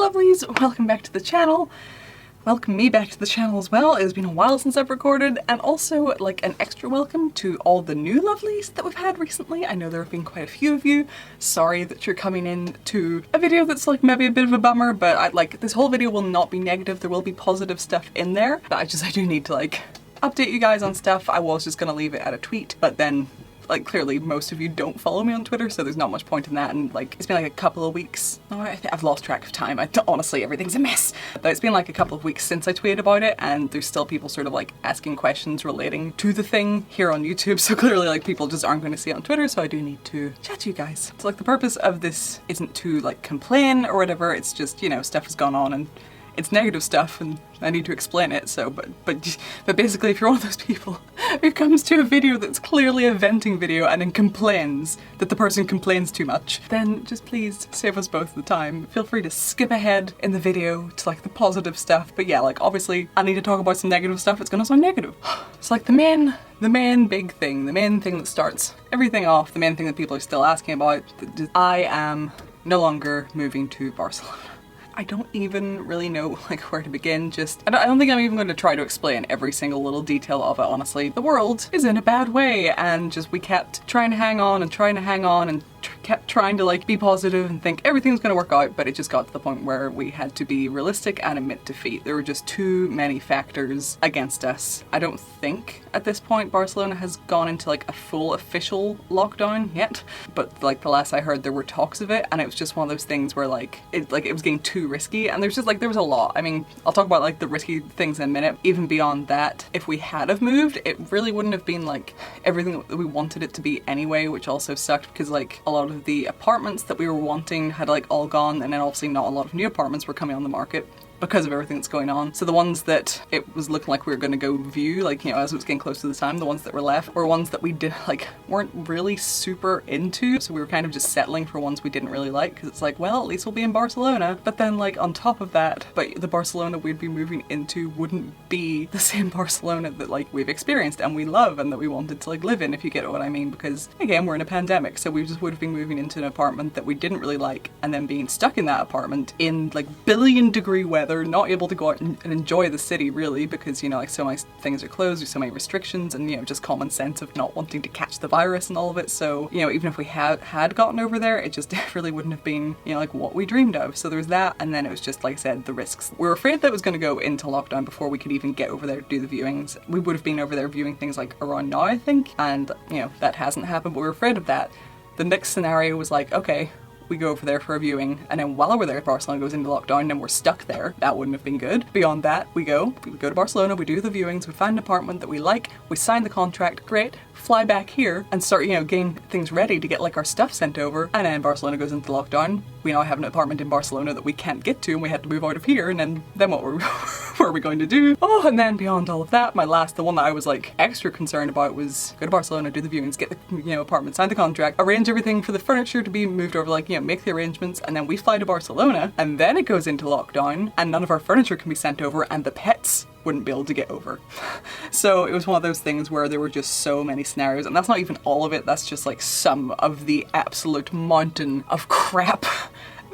lovelies, welcome back to the channel. Welcome me back to the channel as well. It's been a while since I've recorded, and also like an extra welcome to all the new lovelies that we've had recently. I know there have been quite a few of you. Sorry that you're coming in to a video that's like maybe a bit of a bummer, but this whole video will not be negative. There will be positive stuff in there, but I do need to like update you guys on stuff. I was just gonna leave it at a tweet, but then like clearly most of you don't follow me on Twitter, so there's not much point in that, and like it's been like a couple of weeks. Oh, I've lost track of time. Honestly, everything's a mess. But it's been like a couple of weeks since I tweeted about it, and there's still people sort of like asking questions relating to the thing here on YouTube, so clearly like people just aren't going to see it on Twitter, so I do need to chat to you guys. So like the purpose of this isn't to like complain or whatever, it's just, you know, stuff has gone on and it's negative stuff and I need to explain it, so but basically if you're one of those people who comes to a video that's clearly a venting video and then complains that the person complains too much, then just please save us both the time. Feel free to skip ahead in the video to like the positive stuff, but yeah, like obviously I need to talk about some negative stuff. It's gonna sound negative. It's like the main big thing, the main thing that starts everything off, the main thing that people are still asking about. I am no longer moving to Barcelona. I don't even really know like where to begin. I don't think I'm even going to try to explain every single little detail of it, honestly. The world is in a bad way, and we kept trying to hang on and kept trying to like be positive and think everything's gonna work out, but it just got to the point where we had to be realistic and admit defeat. There were just too many factors against us. I don't think at this point Barcelona has gone into like a full official lockdown yet, but like the last I heard there were talks of it, and it was just one of those things where it was getting too risky, and there was a lot. I mean, I'll talk about like the risky things in a minute. Even beyond that, if we had have moved, it really wouldn't have been like everything that we wanted it to be anyway, which also sucked because like a lot of the apartments that we were wanting had like all gone, and then obviously not a lot of new apartments were coming on the market because of everything that's going on. So the ones that it was looking like we were going to go view, like, you know, as it was getting close to the time, the ones that were left were ones that we weren't really super into. So we were kind of just settling for ones we didn't really like, because it's like, well, at least we'll be in Barcelona. But then like on top of that, but the Barcelona we'd be moving into wouldn't be the same Barcelona that like we've experienced and we love and that we wanted to like live in, if you get what I mean, because again, we're in a pandemic. So we just would have been moving into an apartment that we didn't really like, and then being stuck in that apartment in like billion-degree weather, not able to go out and enjoy the city really, because, you know, like so many things are closed, there's so many restrictions, and, you know, just common sense of not wanting to catch the virus and all of it. So, you know, even if we had gotten over there, it just really wouldn't have been, you know, like what we dreamed of. So there's that, and then it was just, like I said, the risks. We were afraid that it was going to go into lockdown before we could even get over there to do the viewings. We would have been over there viewing things like around now, I think, and, you know, that hasn't happened, but we were afraid of that. The next scenario was like, okay, we go over there for a viewing, and then while we're there, Barcelona goes into lockdown and we're stuck there. That wouldn't have been good. Beyond that, we go to Barcelona, we do the viewings, we find an apartment that we like, we sign the contract, great, fly back here and start, you know, getting things ready to get like our stuff sent over, and then Barcelona goes into lockdown. We now have an apartment in Barcelona that we can't get to, and we had to move out of here, and then what were we going to do? Oh, and then beyond all of that, the one that I was like extra concerned about was go to Barcelona, do the viewings, get the, you know, apartment, sign the contract, arrange everything for the furniture to be moved over, like, you know, make the arrangements, and then we fly to Barcelona, and then it goes into lockdown, and none of our furniture can be sent over, and the pets wouldn't be able to get over. So it was one of those things where there were just so many scenarios, and that's not even all of it, that's just like some of the absolute mountain of crap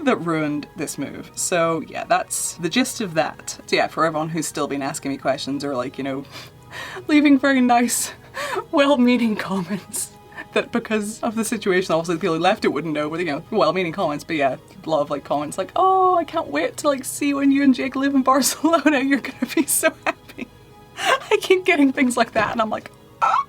that ruined this move. So yeah, that's the gist of that. So yeah, for everyone who's still been asking me questions or like, you know, leaving very nice, well-meaning comments, that because of the situation, obviously the people who left it wouldn't know, but, you know, well-meaning comments, but yeah, a lot of like comments like, oh, I can't wait to like see when you and Jake live in Barcelona, you're gonna be so happy. I keep getting things like that, and I'm like, ah.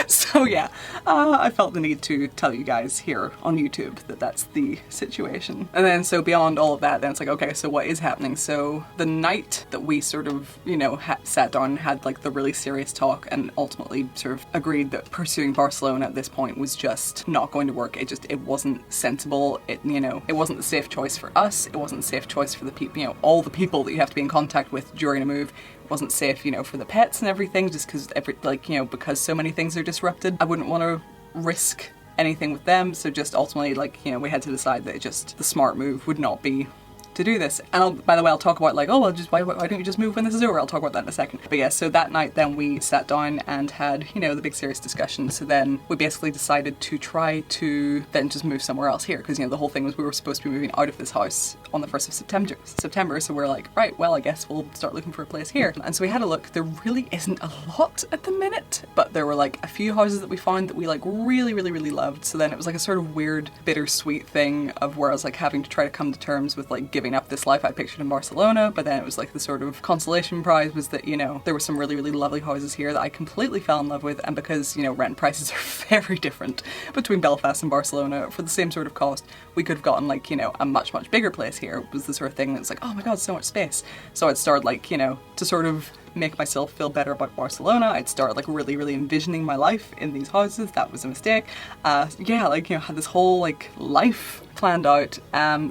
So yeah, I felt the need to tell you guys here on YouTube that that's the situation. And then so beyond all of that, then it's like, okay, so what is happening? So the night that we sort of, you know, sat down and had like the really serious talk and ultimately sort of agreed that pursuing Barcelona at this point was just not going to work. It wasn't sensible. You know, it wasn't the safe choice for us. It wasn't a safe choice for the people, you know, all the people that you have to be in contact with during a move. Wasn't safe, you know, for the pets and everything, just because because so many things are disrupted. I wouldn't want to risk anything with them, so just ultimately, like, you know, we had to decide that the smart move would not be to do this. And by the way, I'll talk about like, oh, well, just why don't you just move when this is over? I'll talk about that in a second. But yeah, so that night then we sat down and had, you know, the big serious discussion. So then we basically decided to try to then just move somewhere else here, because, you know, the whole thing was we were supposed to be moving out of this house on the 1st of September, so we're like, right, well, I guess we'll start looking for a place here. And so we had a look. There really isn't a lot at the minute, but there were like a few houses that we found that we like really loved. So then it was like a sort of weird bittersweet thing of where I was like having to try to come to terms with like giving up this life I pictured in Barcelona, but then it was like the sort of consolation prize was that, you know, there were some really lovely houses here that I completely fell in love with, and because, you know, rent prices are very different between Belfast and Barcelona, for the same sort of cost, we could have gotten like, you know, a much bigger place here. It was the sort of thing that's like, oh my god, so much space. So I'd start like, you know, to sort of make myself feel better about Barcelona, I'd start like really envisioning my life in these houses. That was a mistake. Yeah, like, you know, had this whole like life planned out.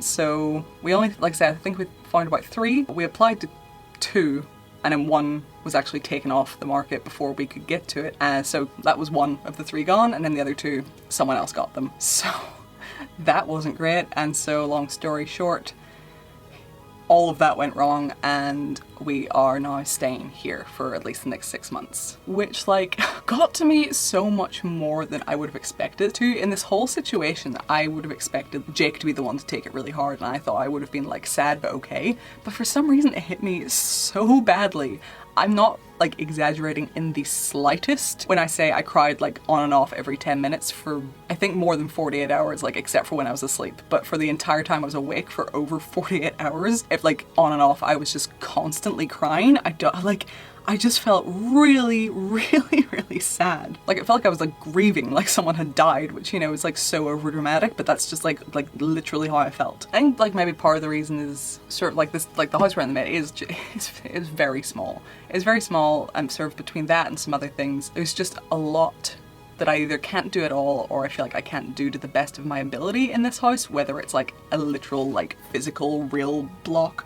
So we only, like I said, I think we found about 3. We applied to 2, and then 1 was actually taken off the market before we could get to it. So that was 1 of the 3 gone, and then the other 2, someone else got them. So that wasn't great, and so long story short, all of that went wrong, and we are now staying here for at least the next 6 months. Which like got to me so much more than I would have expected it to. In this whole situation, I would have expected Jake to be the one to take it really hard, and I thought I would have been like sad but okay. But for some reason it hit me so badly. I'm not like exaggerating in the slightest when I say I cried like on and off every 10 minutes for I think more than 48 hours, like except for when I was asleep. But for the entire time I was awake for over 48 hours, if like on and off, I was just constantly crying. I just felt really sad. Like it felt like I was like grieving, like someone had died, which, you know, is like so over dramatic, but that's just like literally how I felt. I think like maybe part of the reason is sort of like this, like the house we're in the minute is very small. It's very small, and sort of between that and some other things, there's just a lot that I either can't do at all, or I feel like I can't do to the best of my ability in this house, whether it's like a literal like physical real block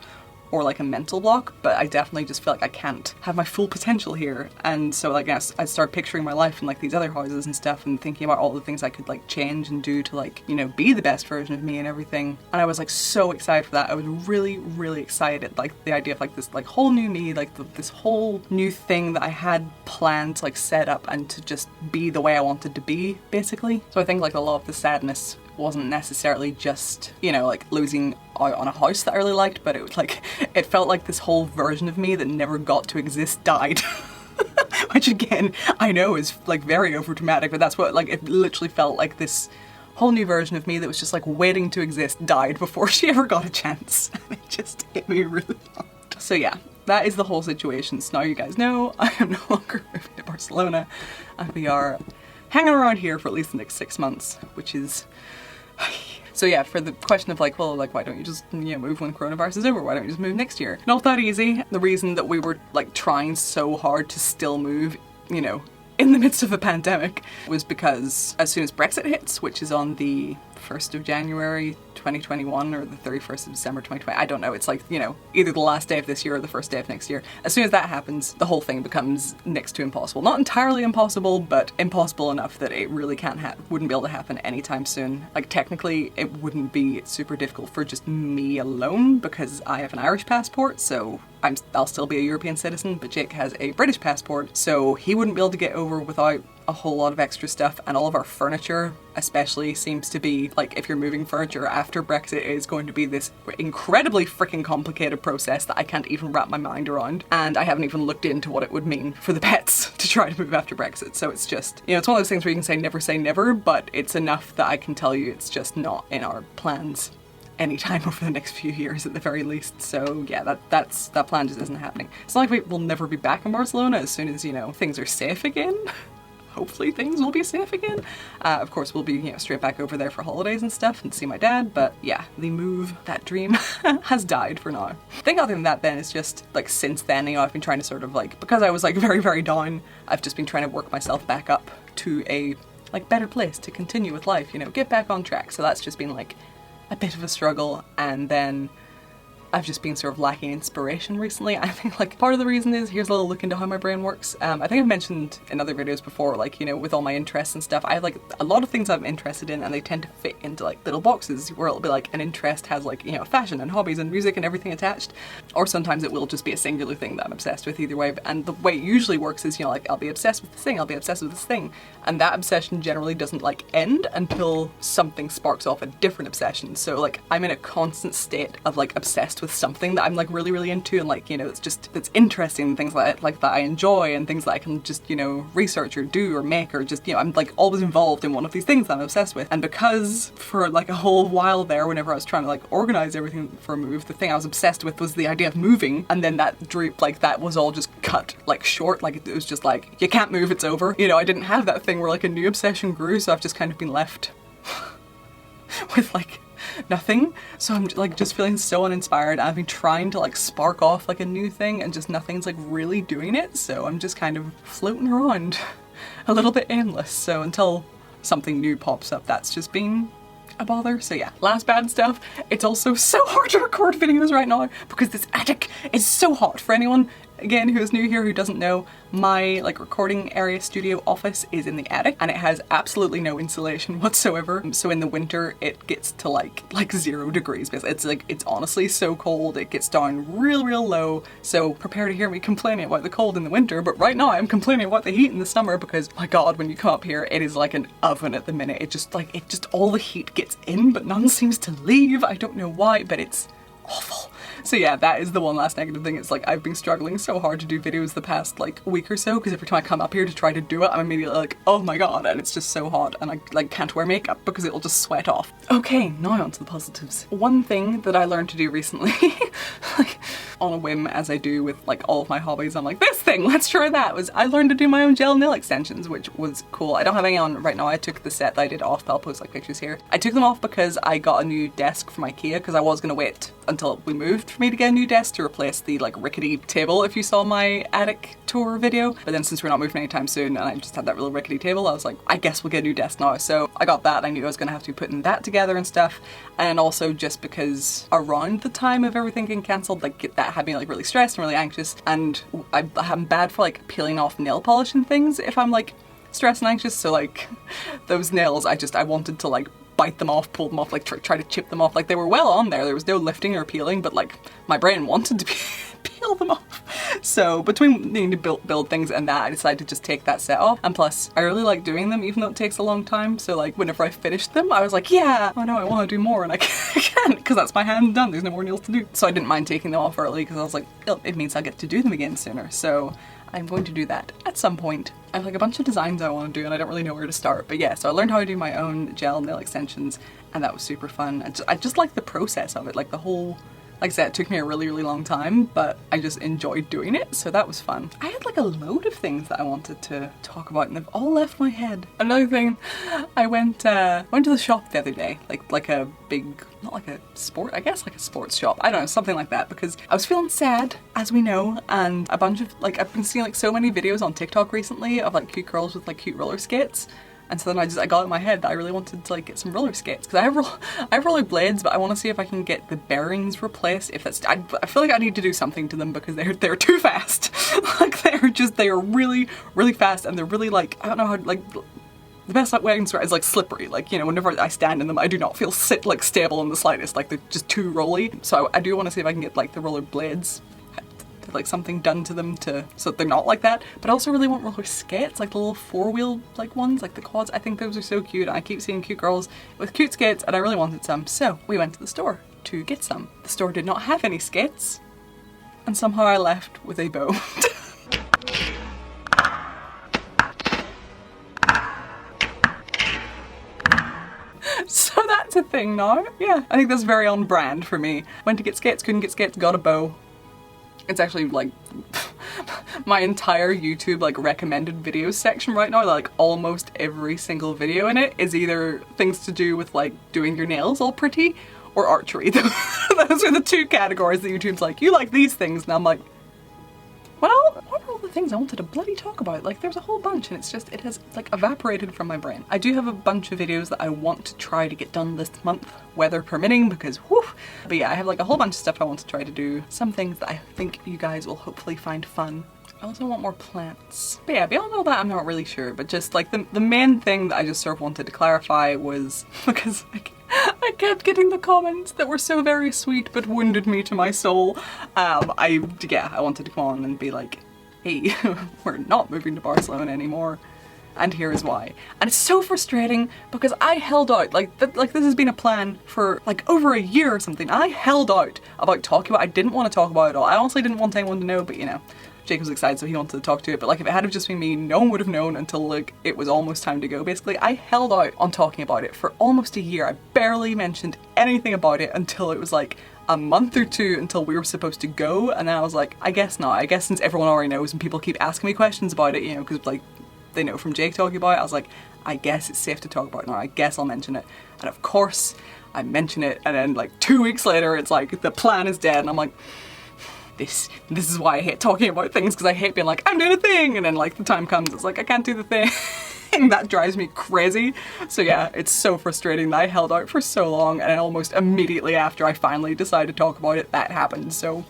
or like a mental block, but I definitely just feel like I can't have my full potential here. And so like I start picturing my life in like these other houses and stuff, and thinking about all the things I could like change and do to like, you know, be the best version of me and everything. And I was like so excited for that. I was really excited, like the idea of like this like whole new me, like this whole new thing that I had planned to like set up and to just be the way I wanted to be, basically. So I think like a lot of the sadness wasn't necessarily just, you know, like losing out on a house that I really liked, but it was like, it felt like this whole version of me that never got to exist died. Which again, I know is like very over dramatic, but that's what, like, it literally felt like this whole new version of me that was just like waiting to exist died before she ever got a chance. And it just hit me really hard. So yeah, that is the whole situation. So now you guys know I am no longer moving to Barcelona, and we are hanging around here for at least the next 6 months, which is... So yeah, for the question of like, well, like, why don't you just, you know, move when coronavirus is over? Why don't you just move next year? Not that easy. The reason that we were like trying so hard to still move, you know, in the midst of a pandemic, was because as soon as Brexit hits, which is on the 1st of January 2021 or the 31st of December 2020, I don't know, it's like, you know, either the last day of this year or the first day of next year. As soon as that happens, the whole thing becomes next to impossible. Not entirely impossible, but impossible enough that it really wouldn't be able to happen anytime soon. Like technically it wouldn't be super difficult for just me alone because I have an Irish passport, so I'll still be a European citizen, but Jake has a British passport, so he wouldn't be able to get over without a whole lot of extra stuff. And all of our furniture especially seems to be like, if you're moving furniture after Brexit, it is going to be this incredibly freaking complicated process that I can't even wrap my mind around, and I haven't even looked into what it would mean for the pets to try to move after Brexit. So it's just, you know, it's one of those things where you can say never, but it's enough that I can tell you it's just not in our plans anytime over the next few years at the very least. So yeah, that plan just isn't happening. It's not like we'll never be back in Barcelona as soon as, you know, things are safe again. Hopefully things will be safe again. Of course, we'll be, you know, straight back over there for holidays and stuff and see my dad, but yeah, the move, that dream has died for now. I think other than that then is just like, since then, you know, I've been trying to sort of like, because I was like very down, I've just been trying to work myself back up to a like better place to continue with life, you know, get back on track. So that's just been like a bit of a struggle. And then I've just been sort of lacking inspiration recently. I think like part of the reason is, here's a little look into how my brain works. I think I've mentioned in other videos before, like, you know, with all my interests and stuff, I have like a lot of things I'm interested in and they tend to fit into like little boxes where it'll be like an interest has like, you know, fashion and hobbies and music and everything attached. Or sometimes it will just be a singular thing that I'm obsessed with, either way. And the way it usually works is, you know, like I'll be obsessed with this thing, I'll be obsessed with this thing. And that obsession generally doesn't like end until something sparks off a different obsession. So like I'm in a constant state of like obsessed with something that I'm like really, really into, and like, you know, it's interesting, things that I enjoy and things that I can just, you know, research or do or make, or just, you know, I'm like always involved in one of these things that I'm obsessed with. And because for like a whole while there, whenever I was trying to like organize everything for a move, the thing I was obsessed with was the idea of moving, and then that droop, like that was all just cut like short. Like it was just like, you can't move, it's over. You know, I didn't have that thing where like a new obsession grew, so I've just kind of been left with like nothing. So I'm like just feeling so uninspired. I've been trying to like spark off like a new thing and just nothing's like really doing it. So I'm just kind of floating around a little bit aimless. So until something new pops up, that's just been a bother. So yeah, last bad stuff. It's also so hard to record videos right now because this attic is so hot. For anyone again who is new here who doesn't know, my like recording area studio office is in the attic and it has absolutely no insulation whatsoever. So in the winter it gets to like 0 degrees basically. It's honestly so cold. It gets down real low. So prepare to hear me complaining about the cold in the winter, but right now I'm complaining about the heat in the summer because my god, when you come up here it is like an oven at the minute. It just all the heat gets in but none seems to leave. I don't know why, but it's awful. So yeah, that is the one last negative thing. It's like I've been struggling so hard to do videos the past like week or so because every time I come up here to try to do it, I'm immediately like, oh my god, and it's just so hot and I like can't wear makeup because it'll just sweat off. Okay, now on to the positives. One thing that I learned to do recently, like on a whim as I do with like all of my hobbies, I'm like, this thing, let's try that, was I learned to do my own gel nail extensions, which was cool. I don't have any on right now. I took the set that I did off, I'll post like pictures here. I took them off because I got a new desk from IKEA because I was gonna wait until we moved for me to get a new desk to replace the like rickety table if you saw my attic tour video. But then since we're not moving anytime soon and I just had that really rickety table, I was like, I guess we'll get a new desk now. So I got that. I knew I was gonna have to be putting that together and stuff. And also just because around the time of everything getting cancelled, like that had me like really stressed and really anxious, and I'm bad for like peeling off nail polish and things if I'm like stressed and anxious. So like those nails, I wanted to like bite them off, pull them off, like try to chip them off. Like they were well on there was no lifting or peeling, but like my brain wanted to peel them off. So between needing to build things and that, I decided to just take that set off. And plus I really like doing them even though it takes a long time. So like whenever I finished them I was like, yeah, oh no, I want to do more, and I can't because that's my hand done, there's no more nails to do. So I didn't mind taking them off early because I was like, oh, it means I'll get to do them again sooner. So I'm going to do that at some point. I have like a bunch of designs I want to do and I don't really know where to start, but yeah, so I learned how to do my own gel nail extensions and that was super fun. I just like the process of it, like the whole, like I said, it took me a really long time, but I just enjoyed doing it, so that was fun. I had like a load of things that I wanted to talk about and they've all left my head. Another thing, I went to the shop the other day, like a big, not like a sport, I guess like a sports shop, I don't know, something like that, because I was feeling sad, as we know, and a bunch of, like, I've been seeing like so many videos on TikTok recently of like cute girls with like cute roller skates. And so then I got in my head that I really wanted to like get some roller skates because I have roller blades, but I want to see if I can get the bearings replaced. If that's, I feel like I need to do something to them because they're too fast. Like they are really fast and they're really like, I don't know how, like, the best way I can describe it is like slippery. Like, you know, whenever I stand in them, I do not feel like stable in the slightest. Like they're just too rolly. So I do want to see if I can get like the roller blades, like something done to them so that they're not like that. But I also really want roller skates, like the little 4-wheel like ones, like the quads. I think those are so cute. I keep seeing cute girls with cute skates and I really wanted some. So we went to the store to get some. The store did not have any skates and somehow I left with a bow. So that's a thing now. Yeah, I think that's very on brand for me. Went to get skates, couldn't get skates, got a bow. It's actually like my entire YouTube like recommended videos section right now, like almost every single video in it is either things to do with like doing your nails all pretty or archery. Those are the two categories that YouTube's like, you like these things, and I'm like, Well, what are all the things I wanted to bloody talk about? Like, there's a whole bunch and it has like evaporated from my brain. I do have a bunch of videos that I want to try to get done this month, weather permitting, because whew. But yeah, I have like a whole bunch of stuff I want to try to do. Some things that I think you guys will hopefully find fun. I also want more plants. But yeah, beyond all that, I'm not really sure. But just like the main thing that I just sort of wanted to clarify was because I kept getting the comments that were so very sweet but wounded me to my soul. I wanted to come on and be like, hey, we're not moving to Barcelona anymore. And here is why. And it's so frustrating because I held out, like this has been a plan for like over a year or something. I held out about talking about it. I didn't want to talk about it at all. I honestly didn't want anyone to know, but you know, Jake was excited so he wanted to talk to it, but like if it had just been me, no one would have known until like it was almost time to go. Basically, I held out on talking about it for almost a year. I barely mentioned anything about it until it was like a month or two until we were supposed to go, and then I was like, I guess not. I guess since everyone already knows and people keep asking me questions about it, you know, because like they know from Jake talking about it, I was like, I guess it's safe to talk about it now. I guess I'll mention it. And of course, I mention it, and then like 2 weeks later, it's like the plan is dead, and I'm like, this is why I hate talking about things, because I hate being like, I'm doing a thing, and then like the time comes, it's like, I can't do the thing. That drives me crazy. So yeah, it's so frustrating that I held out for so long, and then almost immediately after I finally decided to talk about it, that happened. So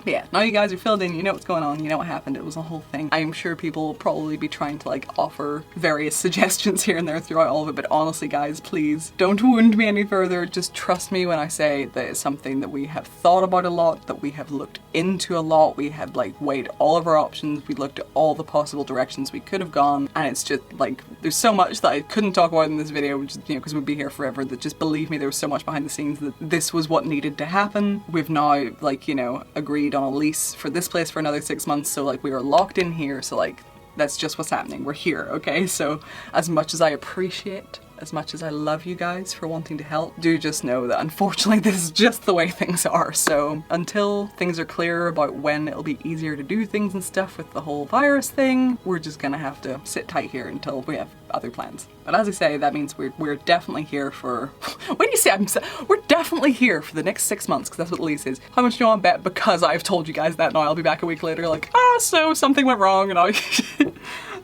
yeah, now you guys are filled in, you know what's going on, you know what happened, it was a whole thing. I'm sure people will probably be trying to like offer various suggestions here and there throughout all of it, but honestly guys, please don't wound me any further. Just trust me when I say that it's something that we have thought about a lot, that we have looked into a lot, we have like weighed all of our options, we looked at all the possible directions we could have gone, and it's just like, there's so much that I couldn't talk about in this video, which is, you know, because we'd be here forever, that just believe me, there was so much behind the scenes that this was what needed to happen. We've now like, you know, agreed on a lease for this place for another 6 months, so like we are locked in here, so like that's just what's happening. We're here, okay? So as much as I appreciate, as much as I love you guys for wanting to help, do just know that unfortunately this is just the way things are. So until things are clear about when it'll be easier to do things and stuff with the whole virus thing, we're just gonna have to sit tight here until we have other plans. But as I say, that means we're definitely here for, what do you say? We're definitely here for the next 6 months, because that's what the lease is. How much do you want to bet? Because I've told you guys that now, I'll be back a week later like, so something went wrong, and I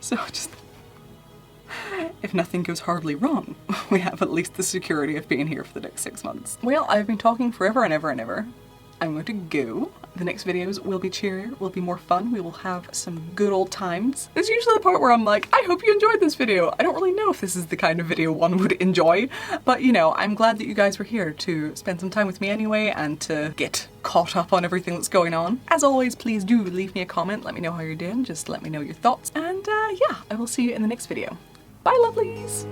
so just, if nothing goes horribly wrong, we have at least the security of being here for the next 6 months. Well, I've been talking forever and ever and ever. I'm going to go. The next videos will be cheerier, will be more fun, we will have some good old times. There's usually the part where I'm like, I hope you enjoyed this video. I don't really know if this is the kind of video one would enjoy, but you know, I'm glad that you guys were here to spend some time with me anyway and to get caught up on everything that's going on. As always, please do leave me a comment, let me know how you're doing, just let me know your thoughts, and yeah, I will see you in the next video. Bye lovelies!